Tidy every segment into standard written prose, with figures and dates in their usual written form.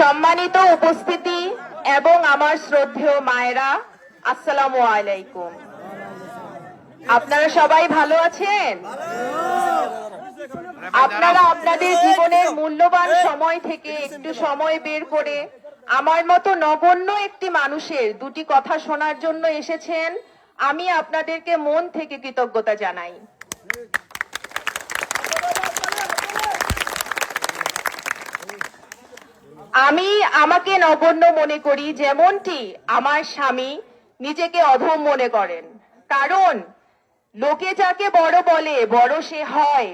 সম্মানিত উপস্থিতি এবং আমার শ্রদ্ধেয় মায়েরা, আসসালামু আলাইকুম। আপনারা সবাই ভালো আছেন? আপনারা আপনাদের জীবনের মূল্যবান সময় থেকে একটু সময় বের করে আমার মতো নগণ্য একটি মানুষের দুটি কথা শোনার জন্য এসেছেন। আমি আপনাদেরকে মন থেকে কৃতজ্ঞতা জানাই। আমি আমাকে নগণ্য মনে করি, যেমনটি আমার স্বামী নিজেকে অধম মনে করেন। কারণ লোকে যাকে বড় বলে বড় সে হয়,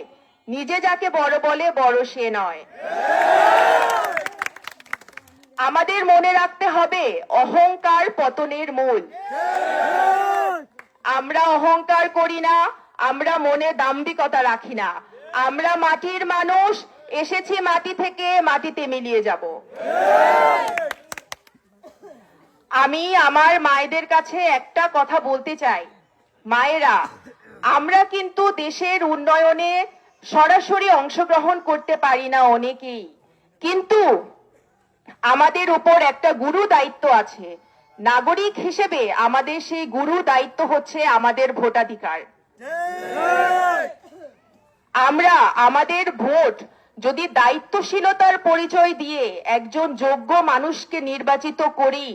নিজে যাকে বড় বলে বড় সে নয়। আমাদের মনে রাখতে হবে, অহংকার পতনের মূল। আমরা অহংকার করি না, আমরা মনে দাম্ভিকতা রাখি না। আমরা মাটির মানুষ, এসেছি মাটি থেকে, মাটিতে মিলিয়ে যাব। আমি আমার মায়েদের কাছে একটা কথা বলতে চাই। মায়েরা, আমরা কিন্তু দেশের উন্নয়নে সরাসরি অংশগ্রহণ করতে পারি না অনেকেই, কিন্তু আমাদের উপর একটা গুরু দায়িত্ব আছে। নাগরিক হিসেবে আমাদের সেই গুরু দায়িত্ব হচ্ছে আমাদের ভোটাধিকার। আমরা আমাদের ভোট যদি দায়িত্বশীলতার পরিচয় দিয়ে একজন যোগ্য মানুষকে নির্বাচিত করি,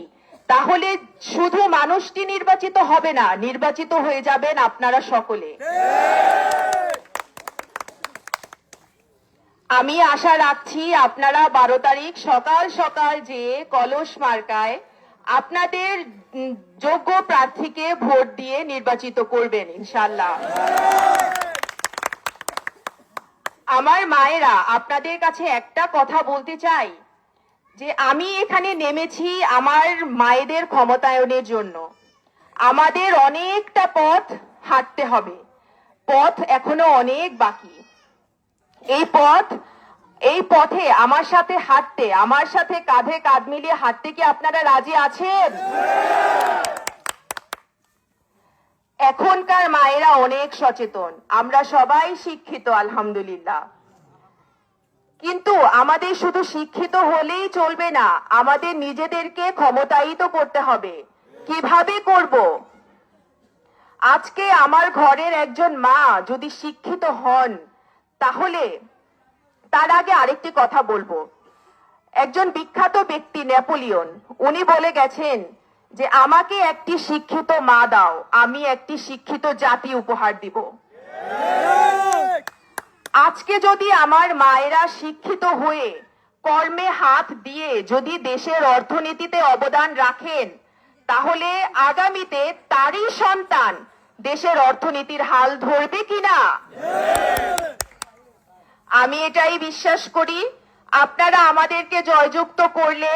তাহলে শুধু মানুষটি নির্বাচিত হবে না, নির্বাচিত হয়ে যাবেন আপনারা সকলে। আমি আশা রাখছি আপনারা 12 তারিখ সকাল সকাল যে কলস মার্কায় আপনাদের যোগ্য প্রার্থীকে ভোট দিয়ে নির্বাচিত করবেন ইনশাআল্লাহ। আমার মায়েরা, আপনাদের কাছে একটা কথা বলতে চাই যে আমি এখানে নেমেছি আমার মায়েদের ক্ষমতায়নের জন্য। আমাদের অনেকটা পথ হাঁটতে হবে, পথ এখনো অনেক বাকি। এই পথে আমার সাথে হাঁটতে, আমার সাথে কাঁধে কাঁধ মিলিয়ে হাঁটতে কি আপনারা রাজি আছেন? এখনকার মায়েরা অনেক সচেতন, আমরা সবাই শিক্ষিত আলহামদুলিল্লাহ। কিন্তু আমাদের শুধু শিক্ষিত হলেই চলবে না, আমাদের নিজেদেরকে ক্ষমতায়িত করতে হবে। কিভাবে করব? আজকে আমার ঘরের একজন মা যদি শিক্ষিত হন, তাহলে তার আগে আরেকটি কথা বলবো। একজন বিখ্যাত ব্যক্তি নেপোলিয়ন, উনি বলে গেছেন যে আমাকে একটি শিক্ষিত মা দাও, আমি একটি শিক্ষিত জাতি উপহার দিব। আজকে যদি আমার মায়েরা শিক্ষিত হয়ে কর্মে হাত দিয়ে যদি দেশের অর্থনীতিতে অবদান রাখেন, তাহলে আগামীতে তারই সন্তান দেশের অর্থনীতির হাল ধরবে কিনা? আমি এটাই বিশ্বাস করি। আপনারা আমাদেরকে জয়যুক্ত করলে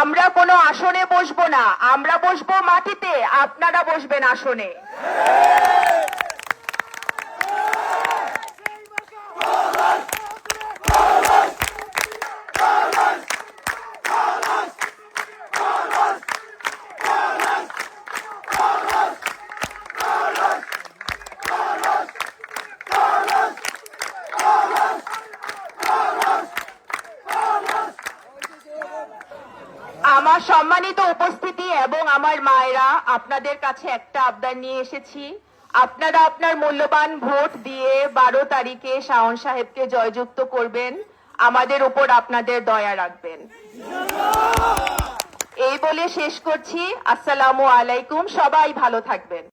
আমরা কোনো আসনে বসবো না, আমরা বসবো মাটিতে, আপনারা বসবেন আসনে। আমার সম্মানিত উপস্থিতি এবং আমার মায়েরা, আপনাদের কাছে একটা আবদার নিয়ে এসেছি। আপনারা আপনার মূল্যবান ভোট দিয়ে 12 তারিখে শাওন সাহেবকে জয়যুক্ত করবেন, আমাদের উপর আপনাদের দয়া রাখবেন। এই বলে শেষ করছি। আসসালামু আলাইকুম, সবাই ভালো থাকবেন।